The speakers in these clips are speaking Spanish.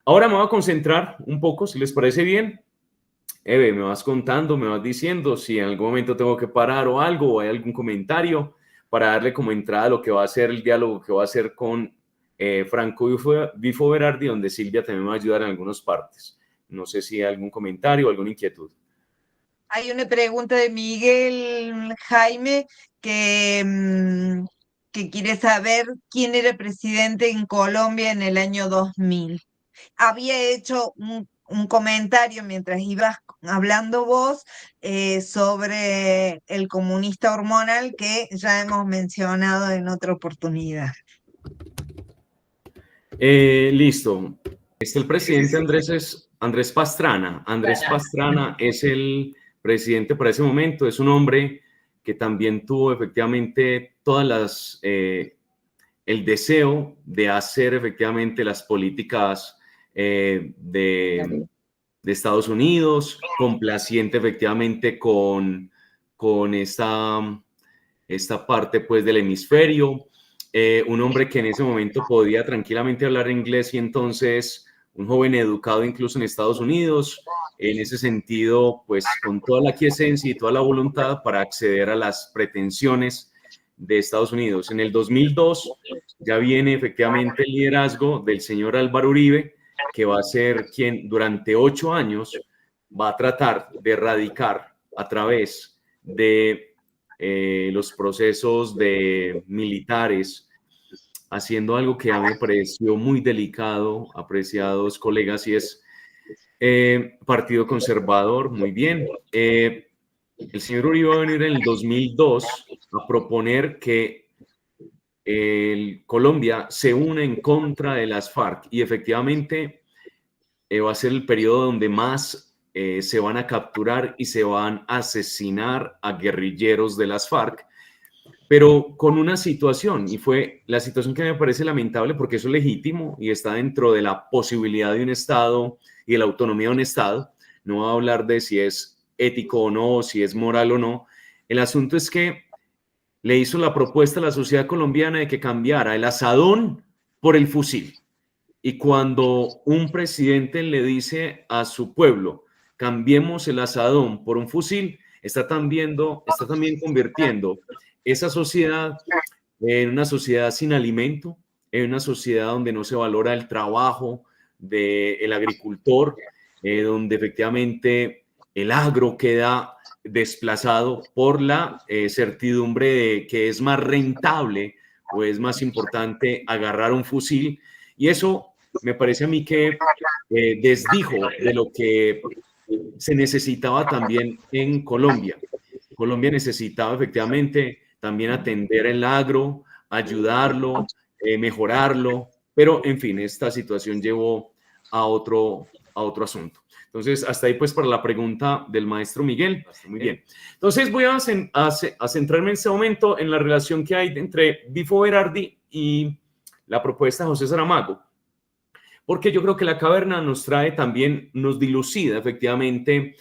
Ahora me voy a concentrar un poco, si les parece bien. Eve, me vas contando, me vas diciendo si en algún momento tengo que parar o algo, o hay algún comentario para darle como entrada a lo que va a ser el diálogo que va a hacer con Franco Bifo Berardi, donde Silvia también me va a ayudar en algunas partes. No sé si hay algún comentario o alguna inquietud. Hay una pregunta de Miguel Jaime que quiere saber quién era presidente en Colombia en el año 2000. Había hecho un comentario mientras ibas hablando vos sobre el comunista hormonal que ya hemos mencionado en otra oportunidad. Listo. El presidente Andrés Pastrana. Andrés Pastrana es el presidente para ese momento. Es un hombre que también tuvo efectivamente el deseo de hacer efectivamente las políticas de Estados Unidos, complaciente efectivamente con esta parte pues del hemisferio. Un hombre que en ese momento podía tranquilamente hablar inglés y entonces un joven educado incluso en Estados Unidos, en ese sentido, pues con toda la quiesencia y toda la voluntad para acceder a las pretensiones de Estados Unidos. En el 2002 ya viene efectivamente el liderazgo del señor Álvaro Uribe, que va a ser quien durante 8 años va a tratar de erradicar a través de los procesos de militares, haciendo algo que a mí me pareció muy delicado, apreciados colegas, y es Partido Conservador, muy bien. El señor Uribe va a venir en el 2002 a proponer que Colombia se une en contra de las FARC y efectivamente va a ser el periodo donde más se van a capturar y se van a asesinar a guerrilleros de las FARC, pero con una situación, y fue la situación que me parece lamentable porque eso es legítimo y está dentro de la posibilidad de un Estado y de la autonomía de un Estado. No voy a hablar de si es ético o no, si es moral o no. El asunto es que le hizo la propuesta a la sociedad colombiana de que cambiara el asadón por el fusil. Y cuando un presidente le dice a su pueblo, cambiemos el asadón por un fusil, está también convirtiendo esa sociedad en una sociedad sin alimento, en una sociedad donde no se valora el trabajo del agricultor, donde efectivamente el agro queda desplazado por la certidumbre de que es más rentable o es más importante agarrar un fusil. Y eso me parece a mí que desdijo de lo que se necesitaba también en Colombia. Colombia necesitaba efectivamente también atender el agro, ayudarlo, mejorarlo, pero en fin, esta situación llevó a otro asunto. Entonces, hasta ahí pues para la pregunta del maestro Miguel. Muy bien. Entonces voy a centrarme en este momento en la relación que hay entre Bifo Berardi y la propuesta de José Saramago, porque yo creo que la caverna nos trae también, nos dilucida efectivamente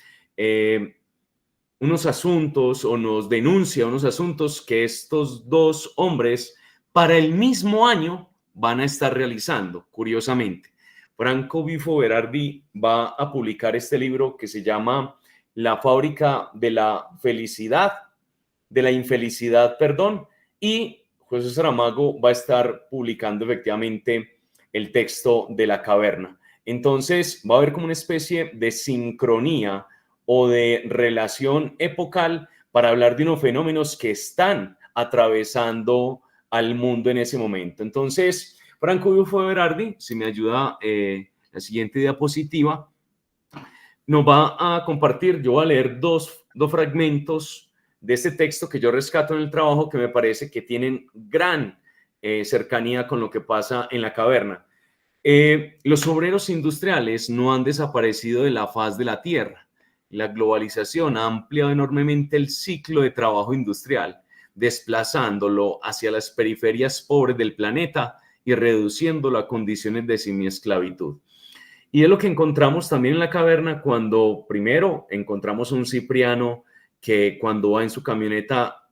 unos asuntos o nos denuncia unos asuntos que estos dos hombres para el mismo año van a estar realizando, curiosamente. Franco Bifo Berardi va a publicar este libro que se llama La fábrica de la felicidad, de la infelicidad, perdón, y José Saramago va a estar publicando efectivamente el texto de la caverna. Entonces va a haber como una especie de sincronía o de relación epocal para hablar de unos fenómenos que están atravesando al mundo en ese momento. Entonces, Franco Bifo Berardi, si me ayuda la siguiente diapositiva, nos va a compartir, yo voy a leer dos fragmentos de este texto que yo rescato en el trabajo que me parece que tienen gran cercanía con lo que pasa en la caverna. Los obreros industriales no han desaparecido de la faz de la tierra. La globalización ha ampliado enormemente el ciclo de trabajo industrial, desplazándolo hacia las periferias pobres del planeta y reduciéndolo a condiciones de semiesclavitud. Y es lo que encontramos también en la caverna cuando primero encontramos un Cipriano que cuando va en su camioneta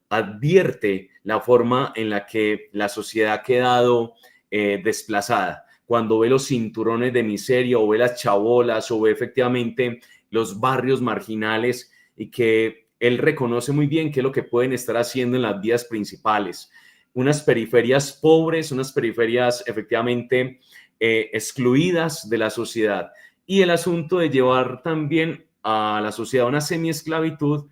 advierte la forma en la que la sociedad ha quedado desplazada. cuando ve los cinturones de miseria o ve las chabolas o ve efectivamente los barrios marginales y que él reconoce muy bien qué es lo que pueden estar haciendo en las vías principales. Unas periferias pobres, unas periferias efectivamente excluidas de la sociedad. Y el asunto de llevar también a la sociedad a una semiesclavitud,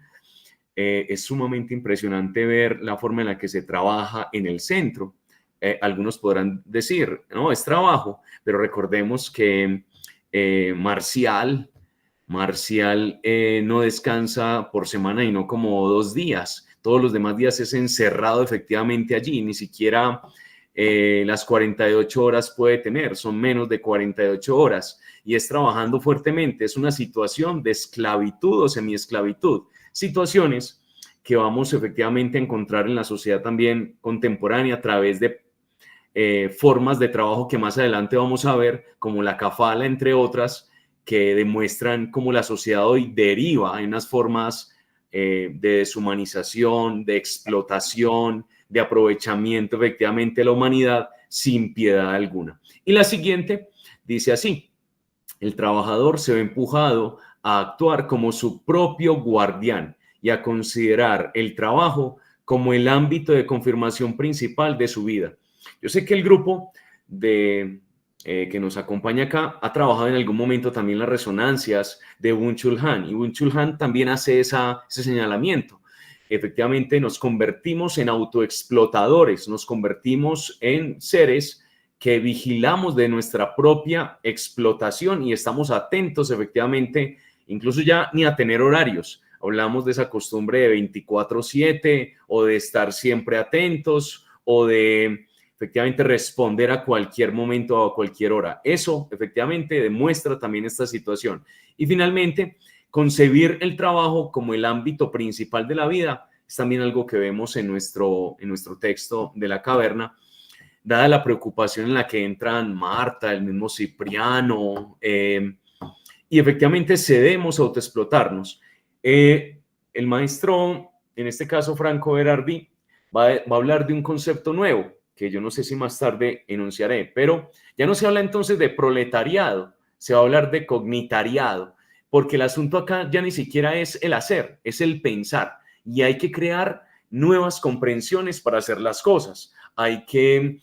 es sumamente impresionante ver la forma en la que se trabaja en el centro. Algunos podrán decir, no, es trabajo, pero recordemos que Marcial no descansa por semana y no como 2 días. Todos los demás días es encerrado efectivamente allí, ni siquiera las 48 horas puede tener, son menos de 48 horas y es trabajando fuertemente. Es una situación de esclavitud o semiesclavitud, situaciones que vamos efectivamente a encontrar en la sociedad también contemporánea a través de formas de trabajo que más adelante vamos a ver, como la kafala, entre otras, que demuestran cómo la sociedad hoy deriva en unas formas de deshumanización, de explotación, de aprovechamiento efectivamente de la humanidad sin piedad alguna. Y la siguiente dice así: el trabajador se ve empujado a actuar como su propio guardián y a considerar el trabajo como el ámbito de confirmación principal de su vida. Yo sé que el grupo que nos acompaña acá ha trabajado en algún momento también las resonancias de Byung-Chul Han, y Byung-Chul Han también hace ese señalamiento. Efectivamente, nos convertimos en autoexplotadores, nos convertimos en seres que vigilamos de nuestra propia explotación y estamos atentos efectivamente, incluso ya ni a tener horarios. Hablamos de esa costumbre de 24/7 o de estar siempre atentos o de efectivamente responder a cualquier momento o a cualquier hora. Eso efectivamente demuestra también esta situación. Y finalmente, concebir el trabajo como el ámbito principal de la vida es también algo que vemos en nuestro texto de la caverna, dada la preocupación en la que entran Marta, el mismo Cipriano, y efectivamente cedemos a autoexplotarnos. El maestro, en este caso Franco Berardi, va a hablar de un concepto nuevo, que yo no sé si más tarde enunciaré, pero ya no se habla entonces de proletariado, se va a hablar de cognitariado, porque el asunto acá ya ni siquiera es el hacer, es el pensar, y hay que crear nuevas comprensiones para hacer las cosas, hay que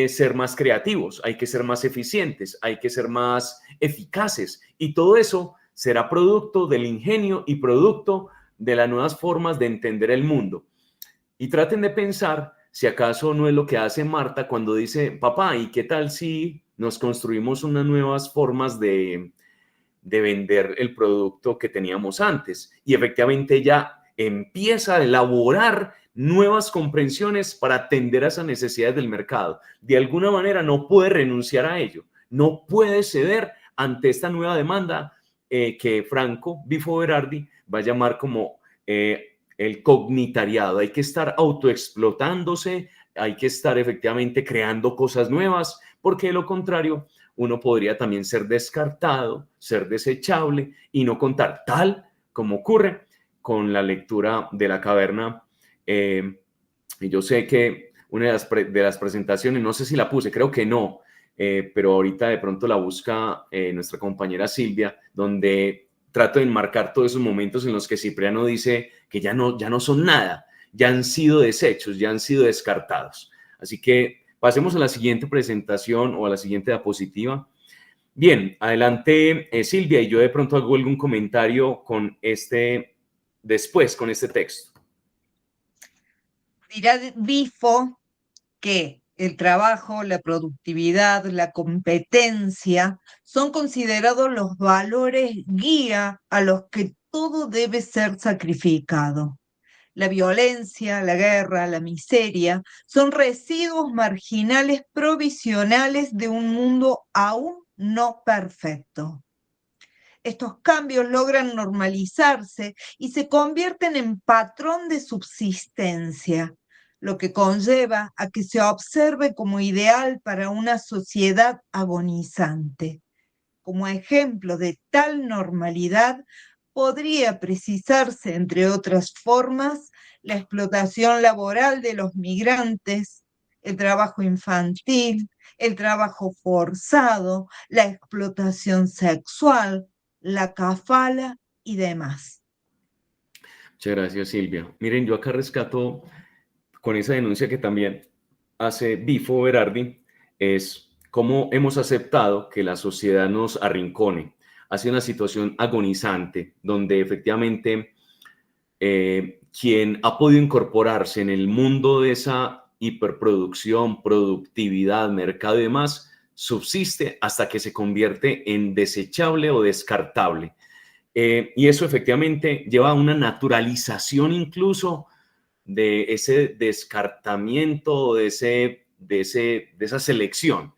ser más creativos, hay que ser más eficientes, hay que ser más eficaces, y todo eso será producto del ingenio y producto de las nuevas formas de entender el mundo. Y traten de pensar si acaso no es lo que hace Marta cuando dice: papá, ¿y qué tal si nos construimos unas nuevas formas de vender el producto que teníamos antes? Y efectivamente ella empieza a elaborar nuevas comprensiones para atender a esas necesidades del mercado. De alguna manera no puede renunciar a ello, no puede ceder ante esta nueva demanda que Franco Bifo Berardi va a llamar como el cognitariado. Hay que estar autoexplotándose, hay que estar efectivamente creando cosas nuevas, porque de lo contrario uno podría también ser descartado, ser desechable y no contar, tal como ocurre con la lectura de la caverna. Y yo sé que una de las presentaciones, no sé si la puse, creo que no, pero ahorita de pronto la busca nuestra compañera Silvia, donde trato de enmarcar todos esos momentos en los que Cipriano dice que ya no son nada, ya han sido desechos, ya han sido descartados. Así que pasemos a la siguiente presentación o a la siguiente diapositiva. Bien, adelante Silvia, y yo de pronto hago algún comentario con después con este texto. Dirá Bifo que el trabajo, la productividad, la competencia son considerados los valores guía a los que todo debe ser sacrificado. La violencia, la guerra, la miseria son residuos marginales provisionales de un mundo aún no perfecto. Estos cambios logran normalizarse y se convierten en patrón de subsistencia, lo que conlleva a que se observe como ideal para una sociedad agonizante. Como ejemplo de tal normalidad, podría precisarse, entre otras formas, la explotación laboral de los migrantes, el trabajo infantil, el trabajo forzado, la explotación sexual, la kafala y demás. Muchas gracias, Silvia. Miren, yo acá rescato con esa denuncia que también hace Bifo Berardi, es cómo hemos aceptado que la sociedad nos arrincone hacia una situación agonizante, donde efectivamente quien ha podido incorporarse en el mundo de esa hiperproducción, productividad, mercado y demás, subsiste hasta que se convierte en desechable o descartable. Y eso efectivamente lleva a una naturalización incluso de ese descartamiento, de esa selección,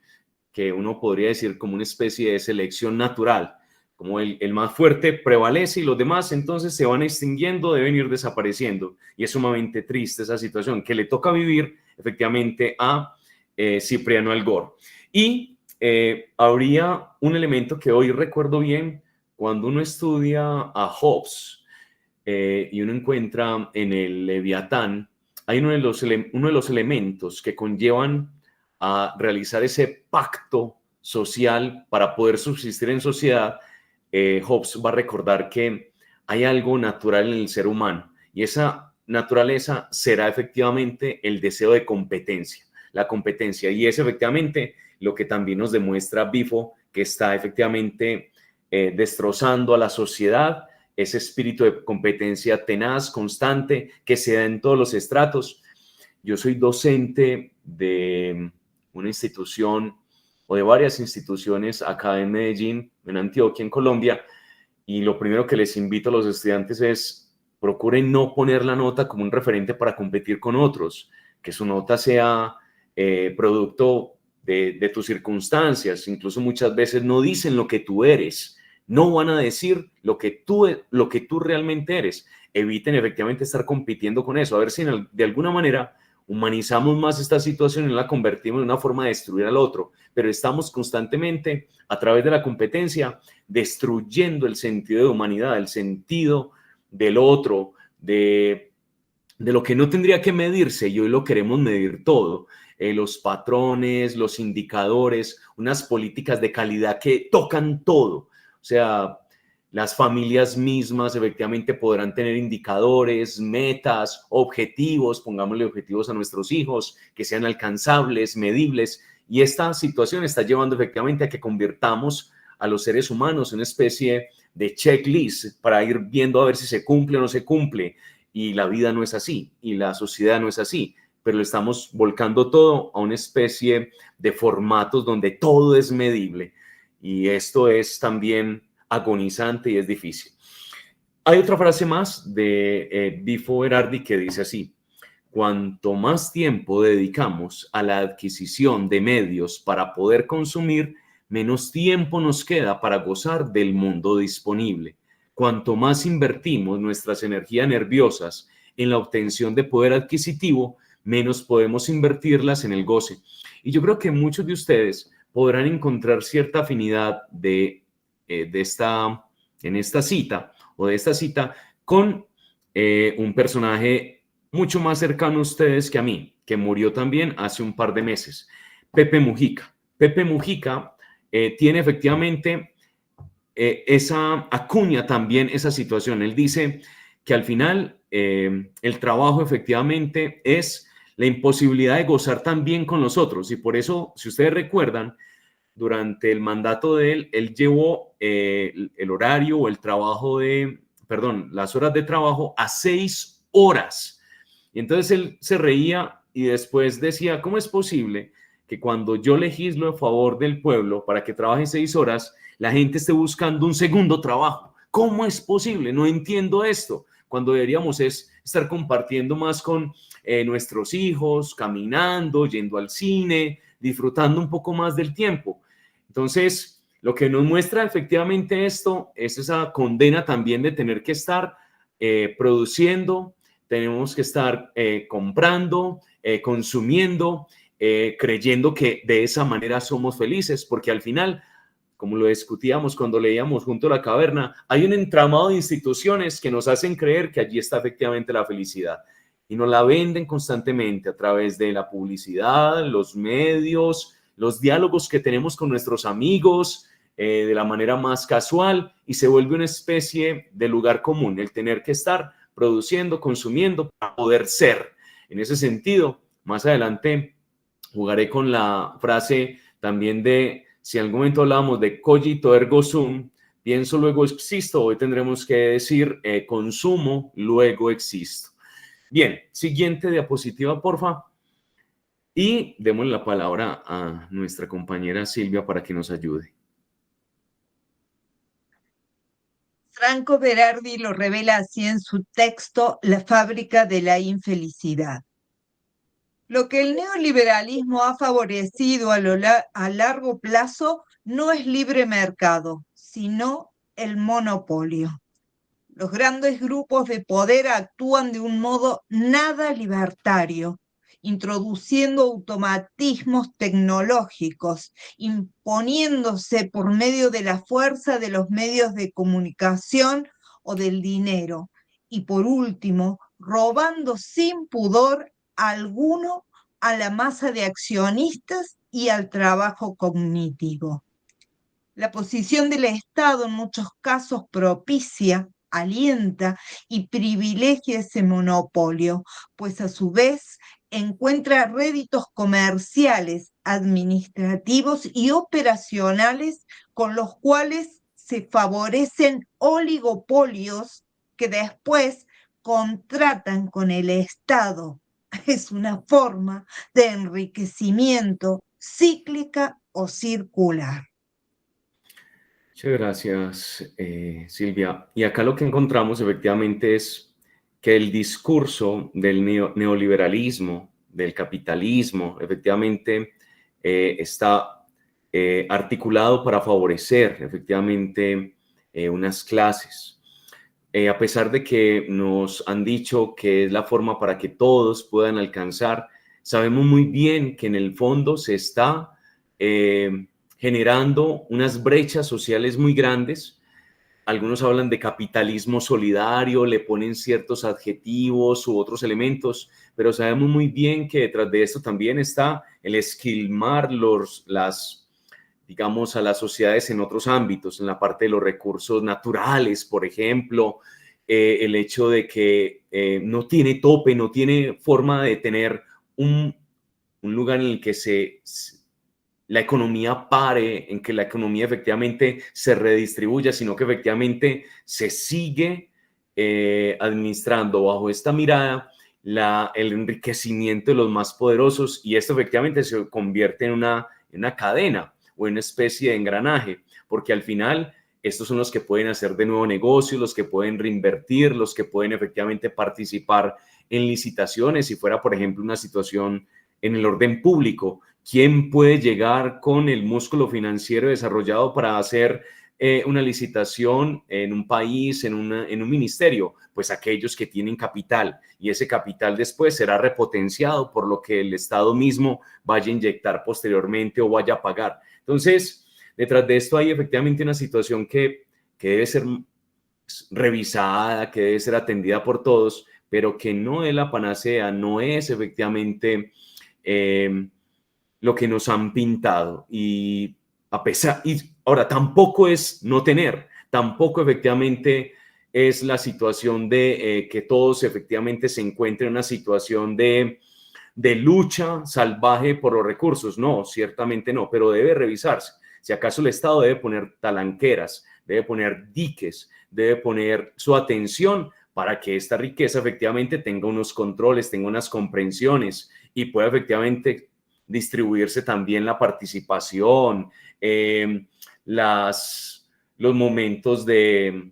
que uno podría decir como una especie de selección natural, como el más fuerte prevalece y los demás entonces se van extinguiendo, deben ir desapareciendo. Y es sumamente triste esa situación que le toca vivir efectivamente a Cipriano Algor. Y habría un elemento que hoy recuerdo bien cuando uno estudia a Hobbes, y uno encuentra en el Leviatán, hay uno de los elementos que conllevan a realizar ese pacto social para poder subsistir en sociedad. Hobbes va a recordar que hay algo natural en el ser humano y esa naturaleza será efectivamente el deseo de competencia, la competencia, y es efectivamente lo que también nos demuestra Bifo, que está efectivamente destrozando a la sociedad, ese espíritu de competencia tenaz, constante, que se da en todos los estratos. Yo soy docente de una institución o de varias instituciones acá en Medellín, en Antioquia, en Colombia, y lo primero que les invito a los estudiantes es procuren no poner la nota como un referente para competir con otros, que su nota sea producto de tus circunstancias. Incluso muchas veces no dicen lo que tú eres, no van a decir lo que tú realmente eres. Eviten efectivamente estar compitiendo con eso, a ver si de alguna manera humanizamos más esta situación y la convertimos en una forma de destruir al otro, pero estamos constantemente a través de la competencia destruyendo el sentido de humanidad, el sentido del otro, de lo que no tendría que medirse, y hoy lo queremos medir todo. Los patrones, los indicadores, unas políticas de calidad que tocan todo. O sea, las familias mismas efectivamente podrán tener indicadores, metas, objetivos, pongámosle objetivos a nuestros hijos, que sean alcanzables, medibles, y esta situación está llevando efectivamente a que convirtamos a los seres humanos en una especie de checklist para ir viendo a ver si se cumple o no se cumple, y la vida no es así, y la sociedad no es así, pero lo estamos volcando todo a una especie de formatos donde todo es medible, y esto es también agonizante y es difícil. Hay otra frase más de Bifo Berardi que dice así: cuanto más tiempo dedicamos a la adquisición de medios para poder consumir, menos tiempo nos queda para gozar del mundo disponible. Cuanto más invertimos nuestras energías nerviosas en la obtención de poder adquisitivo, menos podemos invertirlas en el goce. Y yo creo que muchos de ustedes podrán encontrar cierta afinidad en esta cita con un personaje mucho más cercano a ustedes que a mí, que murió también hace un par de meses, Pepe Mujica. Pepe Mujica tiene efectivamente esa acuña también esa situación. Él dice que al final el trabajo efectivamente es la imposibilidad de gozar también con los otros, y por eso, si ustedes recuerdan, durante el mandato de él, él llevó el horario o el trabajo las horas de trabajo a 6 horas. Y entonces él se reía y después decía, ¿cómo es posible que cuando yo legislo a favor del pueblo para que trabaje 6 horas, la gente esté buscando un segundo trabajo? ¿Cómo es posible? No entiendo esto. Cuando deberíamos estar compartiendo más con nuestros hijos, caminando, yendo al cine, disfrutando un poco más del tiempo. Entonces, lo que nos muestra efectivamente esto es esa condena también de tener que estar produciendo, tenemos que estar comprando, consumiendo, creyendo que de esa manera somos felices, porque al final, como lo discutíamos cuando leíamos Junto a la Caverna, hay un entramado de instituciones que nos hacen creer que allí está efectivamente la felicidad. y nos la venden constantemente a través de la publicidad, los medios, los diálogos que tenemos con nuestros amigos, de la manera más casual, y se vuelve una especie de lugar común, el tener que estar produciendo, consumiendo para poder ser. En ese sentido, más adelante jugaré con la frase también de, si en algún momento hablábamos de cogito ergo sum, pienso luego existo, hoy tendremos que decir consumo, luego existo. Bien, siguiente diapositiva, porfa. Y demos la palabra a nuestra compañera Silvia para que nos ayude. Franco Berardi lo revela así en su texto La fábrica de la infelicidad. Lo que el neoliberalismo ha favorecido a largo plazo no es libre mercado, sino el monopolio. Los grandes grupos de poder actúan de un modo nada libertario, introduciendo automatismos tecnológicos, imponiéndose por medio de la fuerza de los medios de comunicación o del dinero, y por último, robando sin pudor alguno a la masa de accionistas y al trabajo cognitivo. La posición del Estado en muchos casos propicia, alienta y privilegia ese monopolio, pues a su vez encuentra réditos comerciales, administrativos y operacionales con los cuales se favorecen oligopolios que después contratan con el Estado. Es una forma de enriquecimiento cíclica o circular. Muchas gracias, Silvia. Y acá lo que encontramos efectivamente es que el discurso del neoliberalismo, del capitalismo, efectivamente está articulado para favorecer efectivamente unas clases. A pesar de que nos han dicho que es la forma para que todos puedan alcanzar, sabemos muy bien que en el fondo se está generando unas brechas sociales muy grandes. Algunos hablan de capitalismo solidario, le ponen ciertos adjetivos u otros elementos, pero sabemos muy bien que detrás de esto también está el esquilmar digamos, a las sociedades en otros ámbitos, en la parte de los recursos naturales, por ejemplo, el hecho de que no tiene tope, no tiene forma de tener un lugar en el que la economía pare, en que la economía efectivamente se redistribuya, sino que efectivamente se sigue administrando bajo esta mirada el enriquecimiento de los más poderosos, y esto efectivamente se convierte en una cadena o en una especie de engranaje, porque al final estos son los que pueden hacer de nuevo negocios, los que pueden reinvertir, los que pueden efectivamente participar en licitaciones. Si fuera, por ejemplo, una situación en el orden público, ¿quién puede llegar con el músculo financiero desarrollado para hacer una licitación en un país, en un ministerio? Pues aquellos que tienen capital, y ese capital después será repotenciado por lo que el Estado mismo vaya a inyectar posteriormente o vaya a pagar. Entonces, detrás de esto hay efectivamente una situación que debe ser revisada, que debe ser atendida por todos, pero que no es la panacea, no es efectivamente lo que nos han pintado. Y ahora tampoco es no tener, tampoco efectivamente es la situación de que todos efectivamente se encuentren en una situación de lucha salvaje por los recursos. No, ciertamente no, pero debe revisarse. Si acaso el Estado debe poner talanqueras, debe poner diques, debe poner su atención para que esta riqueza efectivamente tenga unos controles, tenga unas comprensiones y pueda efectivamente distribuirse también la participación, los momentos de,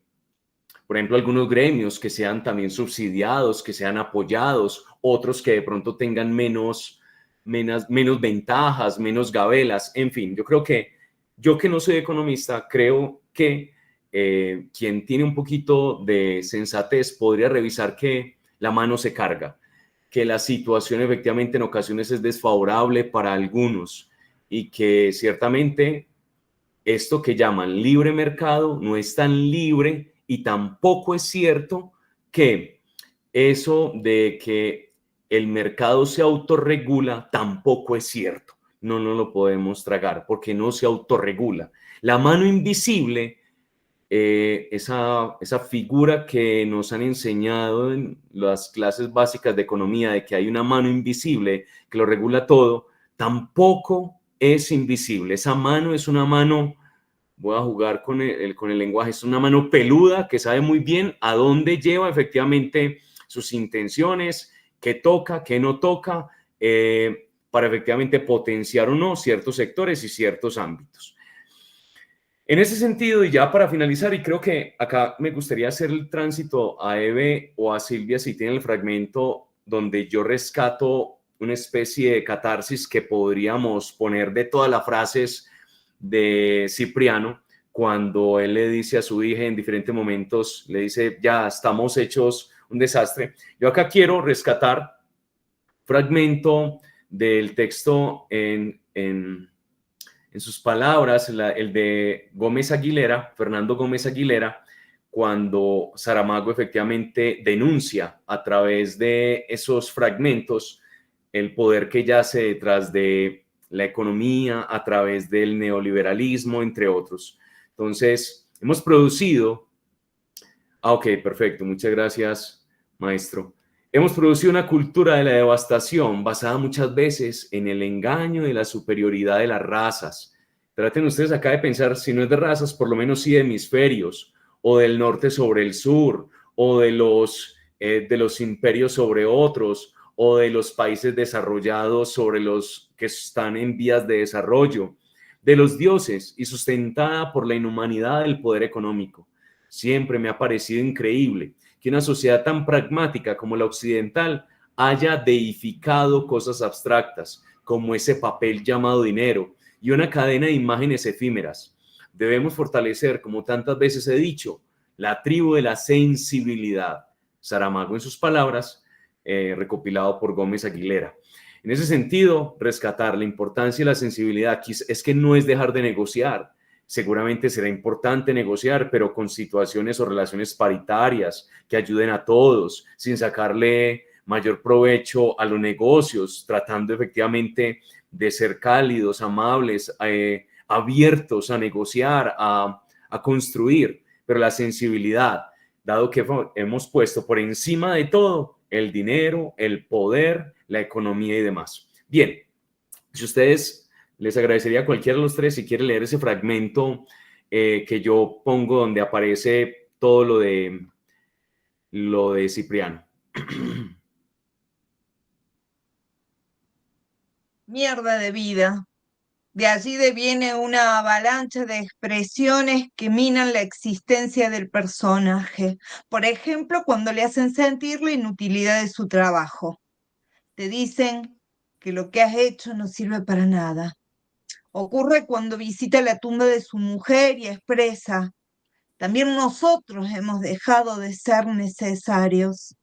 por ejemplo, algunos gremios que sean también subsidiados, que sean apoyados, otros que de pronto tengan menos ventajas, menos gabelas, en fin. Yo creo que, yo que no soy economista, creo que quien tiene un poquito de sensatez podría revisar que la mano se carga, que la situación efectivamente en ocasiones es desfavorable para algunos y que ciertamente esto que llaman libre mercado no es tan libre, y tampoco es cierto que eso de que el mercado se autorregula, tampoco es cierto. No lo podemos tragar porque no se autorregula. La mano invisible, esa figura que nos han enseñado en las clases básicas de economía de que hay una mano invisible que lo regula todo, tampoco es invisible. Esa mano es una mano, voy a jugar con el lenguaje, es una mano peluda que sabe muy bien a dónde lleva efectivamente sus intenciones, qué toca, qué no toca, para efectivamente potenciar o no ciertos sectores y ciertos ámbitos. En ese sentido, y ya para finalizar, y creo que acá me gustaría hacer el tránsito a Eve o a Silvia, si tienen el fragmento donde yo rescato una especie de catarsis que podríamos poner de todas las frases de Cipriano, cuando él le dice a su hija en diferentes momentos, le dice, ya estamos hechos un desastre. Yo acá quiero rescatar fragmento del texto en sus palabras, el de Gómez Aguilera, Fernando Gómez Aguilera, cuando Saramago efectivamente denuncia a través de esos fragmentos el poder que yace detrás de la economía, a través del neoliberalismo, entre otros. Entonces, hemos producido... ok, perfecto, muchas gracias, maestro. Hemos producido una cultura de la devastación basada muchas veces en el engaño y la superioridad de las razas. Traten ustedes acá de pensar, si no es de razas, por lo menos sí de hemisferios, o del norte sobre el sur, o de los imperios sobre otros, o de los países desarrollados sobre los que están en vías de desarrollo, de los dioses y sustentada por la inhumanidad del poder económico. Siempre me ha parecido increíble que una sociedad tan pragmática como la occidental haya deificado cosas abstractas, como ese papel llamado dinero y una cadena de imágenes efímeras. Debemos fortalecer, como tantas veces he dicho, la tribu de la sensibilidad. Saramago en sus palabras, recopilado por Gómez Aguilera. En ese sentido, rescatar la importancia de la sensibilidad es que no es dejar de negociar. Seguramente será importante negociar, pero con situaciones o relaciones paritarias que ayuden a todos, sin sacarle mayor provecho a los negocios, tratando efectivamente de ser cálidos, amables, abiertos a negociar, a construir. Pero la sensibilidad, dado que hemos puesto por encima de todo el dinero, el poder, la economía y demás. Bien, si ustedes, les agradecería a cualquiera de los tres si quiere leer ese fragmento que yo pongo donde aparece todo lo de Cipriano. Mierda de vida. De allí deviene una avalancha de expresiones que minan la existencia del personaje. Por ejemplo, cuando le hacen sentir la inutilidad de su trabajo. Te dicen que lo que has hecho no sirve para nada. Ocurre cuando visita la tumba de su mujer y expresa, también nosotros hemos dejado de ser necesarios.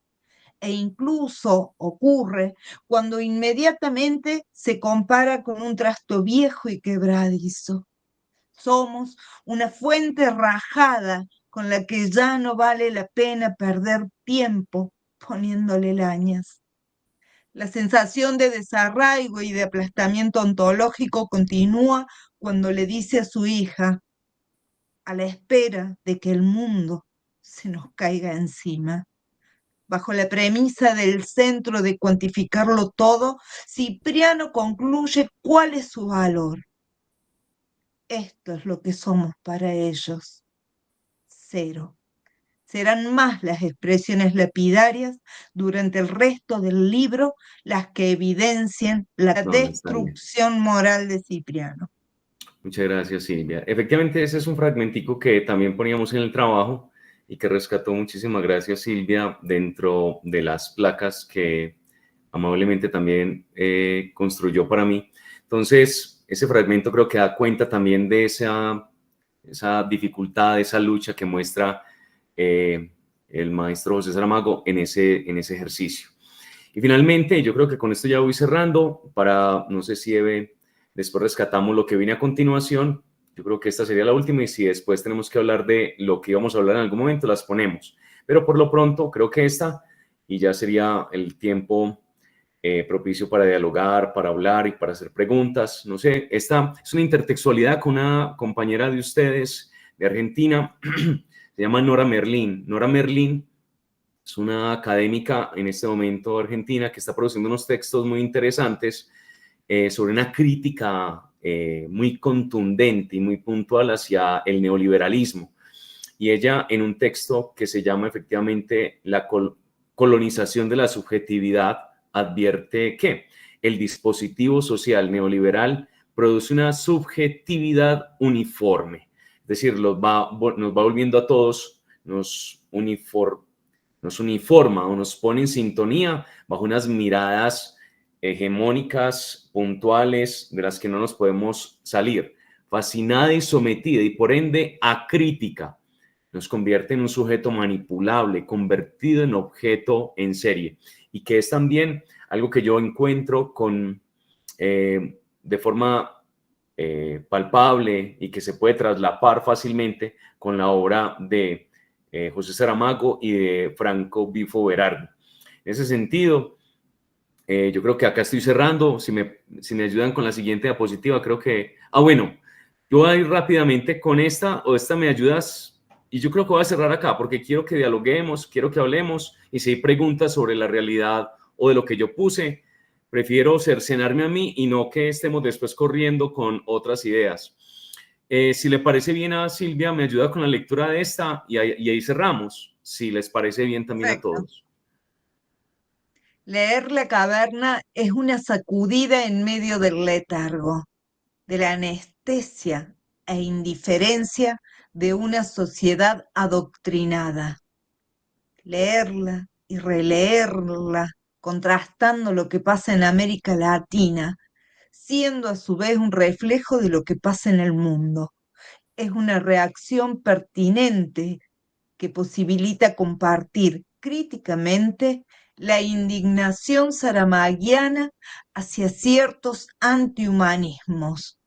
E incluso ocurre cuando inmediatamente se compara con un trasto viejo y quebradizo. Somos una fuente rajada con la que ya no vale la pena perder tiempo poniéndole lañas. La sensación de desarraigo y de aplastamiento ontológico continúa cuando le dice a su hija, a la espera de que el mundo se nos caiga encima. Bajo la premisa del centro de cuantificarlo todo, Cipriano concluye cuál es su valor. Esto es lo que somos para ellos. Cero. Serán más las expresiones lapidarias durante el resto del libro las que evidencien la destrucción moral de Cipriano. Muchas gracias, Silvia. Efectivamente, ese es un fragmentico que también poníamos en el trabajo y que rescató. Muchísimas gracias, Silvia, dentro de las placas que amablemente también construyó para mí. Entonces, ese fragmento creo que da cuenta también de esa dificultad, esa lucha que muestra el maestro José Saramago en ese ejercicio. Y finalmente, yo creo que con esto ya voy cerrando para, no sé si Eve, después rescatamos lo que viene a continuación. Yo creo que esta sería la última y si después tenemos que hablar de lo que íbamos a hablar en algún momento, las ponemos. Pero por lo pronto, creo que esta y ya sería el tiempo propicio para dialogar, para hablar y para hacer preguntas. No sé, esta es una intertextualidad con una compañera de ustedes de Argentina, se llama Nora Merlín. Nora Merlín es una académica en este momento argentina que está produciendo unos textos muy interesantes sobre una crítica muy contundente y muy puntual hacia el neoliberalismo. Y ella, en un texto que se llama efectivamente La colonización de la subjetividad, advierte que el dispositivo social neoliberal produce una subjetividad uniforme. Es decir, nos va volviendo a todos, nos uniforma o nos pone en sintonía bajo unas miradas hegemónicas, puntuales, de las que no nos podemos salir. Fascinada y sometida y por ende acrítica, nos convierte en un sujeto manipulable, convertido en objeto en serie, y que es también algo que yo encuentro de forma palpable y que se puede traslapar fácilmente con la obra de José Saramago y de Franco Bifo Berardi. En ese sentido, yo creo que acá estoy cerrando. Si me ayudan con la siguiente diapositiva, creo que... bueno, yo voy a ir rápidamente con esta, o esta me ayudas, y yo creo que voy a cerrar acá, porque quiero que dialoguemos, quiero que hablemos, y si hay preguntas sobre la realidad o de lo que yo puse, prefiero cercenarme a mí y no que estemos después corriendo con otras ideas. Si le parece bien a Silvia, me ayuda con la lectura de esta y ahí cerramos, si les parece bien también. Perfecto. A todos. Leer La caverna es una sacudida en medio del letargo, de la anestesia e indiferencia de una sociedad adoctrinada. Leerla y releerla, contrastando lo que pasa en América Latina, siendo a su vez un reflejo de lo que pasa en el mundo. Es una reacción pertinente que posibilita compartir críticamente la indignación saramaguiana hacia ciertos antihumanismos,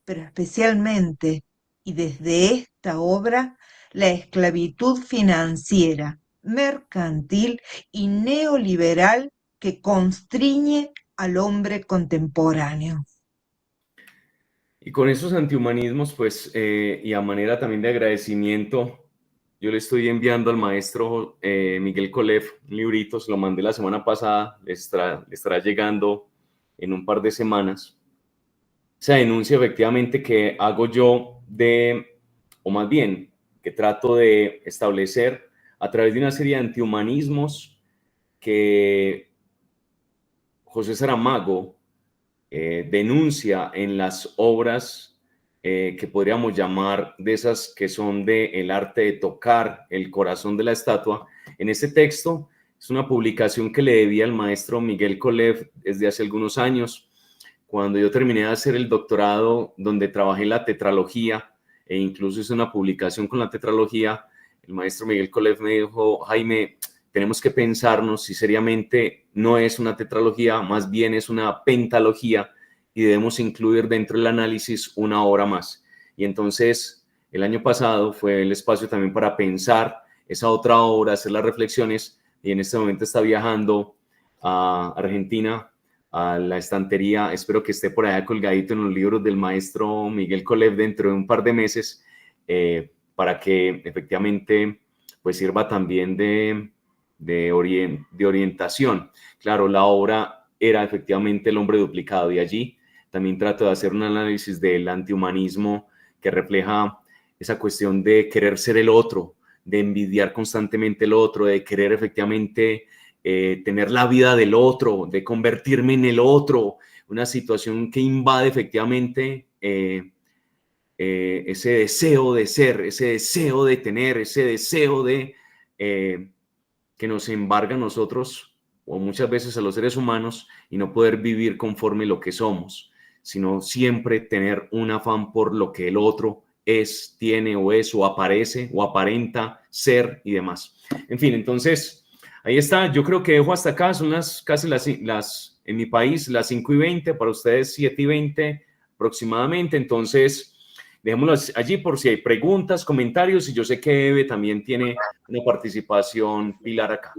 pero especialmente, y desde esta obra, la esclavitud financiera, mercantil y neoliberal que constriñe al hombre contemporáneo. Y con esos antihumanismos, pues, y a manera también de agradecimiento, yo le estoy enviando al maestro Miguel Kolev un librito, se lo mandé la semana pasada, le estará llegando en un par de semanas. Esa denuncia efectivamente que hago yo o más bien, que trato de establecer a través de una serie de antihumanismos que José Saramago denuncia en las obras que podríamos llamar de esas que son del arte de tocar el corazón de la estatua. En este texto es una publicación que le debía al maestro Miguel Kolev desde hace algunos años. Cuando yo terminé de hacer el doctorado, donde trabajé en la tetralogía, e incluso hice una publicación con la tetralogía, el maestro Miguel Kolev me dijo: Jaime, tenemos que pensarnos si seriamente no es una tetralogía, más bien es una pentalogía, y debemos incluir dentro del análisis una obra más. Y entonces el año pasado fue el espacio también para pensar esa otra obra, hacer las reflexiones, y en este momento está viajando a Argentina, a la estantería. Espero que esté por allá colgadito en los libros del maestro Miguel Kolev dentro de un par de meses, para que efectivamente pues sirva también de orientación. Claro, la obra era efectivamente El hombre duplicado, y allí también trato de hacer un análisis del antihumanismo que refleja esa cuestión de querer ser el otro, de envidiar constantemente el otro, de querer efectivamente tener la vida del otro, de convertirme en el otro, una situación que invade efectivamente ese deseo de ser, ese deseo de tener, ese deseo de que nos embarga a nosotros, o muchas veces a los seres humanos, y no poder vivir conforme lo que somos, sino siempre tener un afán por lo que el otro es, tiene o es, o aparece, o aparenta ser y demás. En fin, entonces, ahí está. Yo creo que dejo hasta acá. Son casi las en mi país, las 5:20, para ustedes 7:20 aproximadamente. Entonces, dejémoslo allí por si hay preguntas, comentarios, y yo sé que Eve también tiene una participación pilar acá.